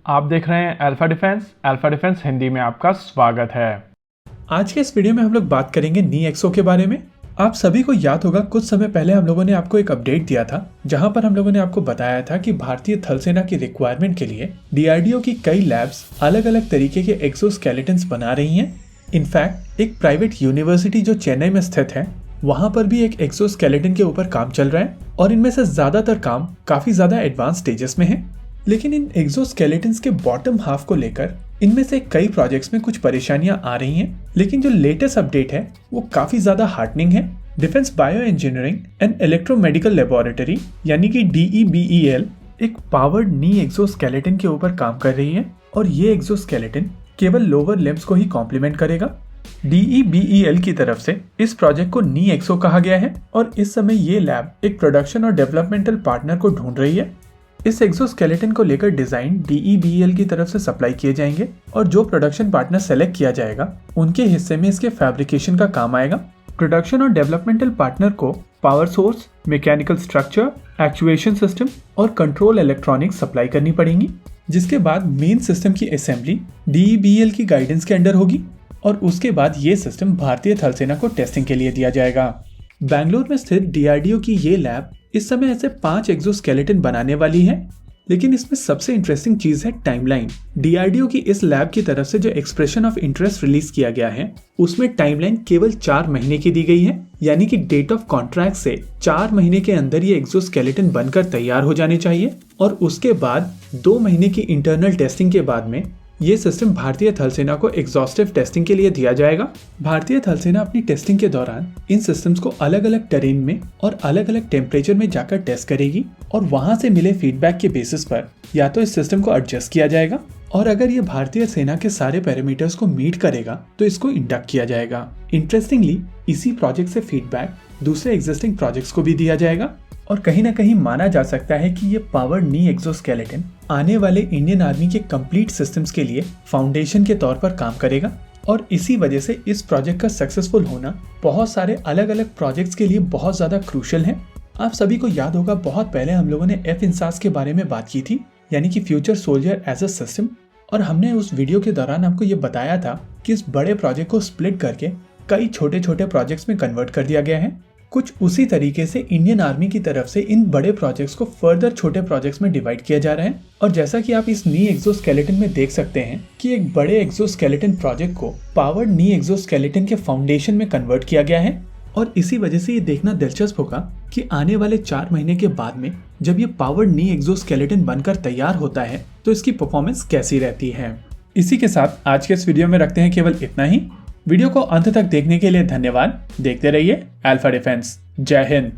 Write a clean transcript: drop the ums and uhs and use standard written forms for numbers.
आप देख रहे हैं अल्फा डिफेंस हिंदी में आपका स्वागत है। आज के इस वीडियो में हम लोग बात करेंगे नी एक्सो के बारे में। आप सभी को याद होगा कुछ समय पहले हम लोगों ने आपको एक अपडेट दिया था जहां पर हम लोगों ने आपको बताया था कि भारतीय थल सेना की रिक्वायरमेंट के लिए डीआरडीओ की कई लैब्स अलग अलग तरीके के एक्सोस्केलेटन्स बना रही हैं। इनफैक्ट एक प्राइवेट यूनिवर्सिटी जो चेन्नई में स्थित है वहां पर भी एक एक्सोस्केलेटन के ऊपर काम चल रहा है और इनमें से ज्यादातर काम काफी ज्यादा एडवांस स्टेजेस में है। लेकिन इन एक्सोस्केलेटन्स के बॉटम हाफ को लेकर इनमें से कई प्रोजेक्ट्स में कुछ परेशानियां आ रही हैं, लेकिन जो लेटेस्ट अपडेट है वो काफी ज्यादा हार्टनिंग है। Defence bio engineering and electromedical laboratory यानी कि DEBEL एक पावर्ड नी एक्सोस्केलेटन के ऊपर काम कर रही है और ये एक्सोस्केलेटन केवल लोअर लिम्स को ही कॉम्प्लीमेंट करेगा। DEBEL की तरफ से इस प्रोजेक्ट को नी एक्सो कहा गया है और इस समय ये लैब एक प्रोडक्शन और डेवलपमेंटल पार्टनर को ढूंढ रही है। इस एक्सोस्केलेटन को लेकर डिजाइन DEBEL की तरफ से सप्लाई किए जाएंगे और जो प्रोडक्शन पार्टनर सेलेक्ट किया जाएगा उनके हिस्से में इसके फैब्रिकेशन का काम आएगा। प्रोडक्शन और डेवलपमेंटल पार्टनर को power source, mechanical structure, actuation system और कंट्रोल इलेक्ट्रॉनिक्स सप्लाई करनी पड़ेंगी, जिसके बाद मेन सिस्टम की असेंबली DEBEL की गाइडेंस के अंडर होगी और उसके बाद ये सिस्टम भारतीय थल सेना को टेस्टिंग के लिए दिया जाएगा। बैंगलोर में स्थित DRDO की ये लैब इस समय ऐसे 5 एक्सोस्केलेटन बनाने वाली है, लेकिन इसमें सबसे इंटरेस्टिंग चीज है टाइमलाइन। DRDO की इस लैब की तरफ से जो एक्सप्रेशन ऑफ इंटरेस्ट रिलीज किया गया है उसमें टाइमलाइन केवल 4 महीने की दी गई है, यानी कि डेट ऑफ कॉन्ट्रैक्ट से 4 महीने के अंदर ये एक्सोस्केलेटन बनकर तैयार हो जाने चाहिए और उसके बाद 2 महीने की इंटरनल टेस्टिंग के बाद में ये सिस्टम भारतीय थल सेना को एग्जॉस्टिव टेस्टिंग के लिए दिया जाएगा। भारतीय थल सेना अपनी टेस्टिंग के दौरान इन सिस्टम्स को अलग अलग टेरेन में और अलग अलग टेम्परेचर में जाकर टेस्ट करेगी और वहां से मिले फीडबैक के बेसिस पर या तो इस सिस्टम को एडजस्ट किया जाएगा और अगर ये भारतीय सेना के सारे पैरामीटर्स को मीट करेगा तो इसको इंडक्ट किया जाएगा। इंटरेस्टिंगली इसी प्रोजेक्ट से फीडबैक दूसरे एग्जिस्टिंग प्रोजेक्ट्स को भी दिया जाएगा और कहीं ना कहीं माना जा सकता है कि ये पावर्ड नी एक्सोस्केलेटन आने वाले इंडियन आर्मी के कंप्लीट सिस्टम्स के लिए फाउंडेशन के तौर पर काम करेगा और इसी वजह से इस प्रोजेक्ट का सक्सेसफुल होना बहुत सारे अलग अलग प्रोजेक्ट्स के लिए बहुत ज़्यादा क्रूशियल है। आप सभी को याद होगा बहुत पहले हम लोगों ने FINSAS के बारे में बात की थी, यानी कि future soldier as a system, और हमने उस वीडियो के दौरान आपको ये बताया था कि इस बड़े प्रोजेक्ट को स्प्लिट करके कई छोटे छोटे प्रोजेक्ट्स में कन्वर्ट कर दिया गया है। कुछ उसी तरीके से इंडियन आर्मी की तरफ से इन बड़े प्रोजेक्ट्स को फर्दर छोटे प्रोजेक्ट्स में डिवाइड किया जा रहा है और जैसा कि आप इस नी एक्सोस्केलेटन में देख सकते हैं कि एक बड़े एक्सोस्केलेटन प्रोजेक्ट को पावर्ड नी एक्सोस्केलेटन के फाउंडेशन में कन्वर्ट किया गया है और इसी वजह से ये देखना दिलचस्प होगा कि आने वाले 4 महीने के बाद में जब ये पावर्ड नी एक्सोस्केलेटन बनकर तैयार होता है तो इसकी परफॉर्मेंस कैसी रहती है। इसी के साथ आज के इस वीडियो में रखते हैं केवल इतना ही। वीडियो को अंत तक देखने के लिए धन्यवाद। देखते रहिए अल्फा डिफेंस। जय हिंद।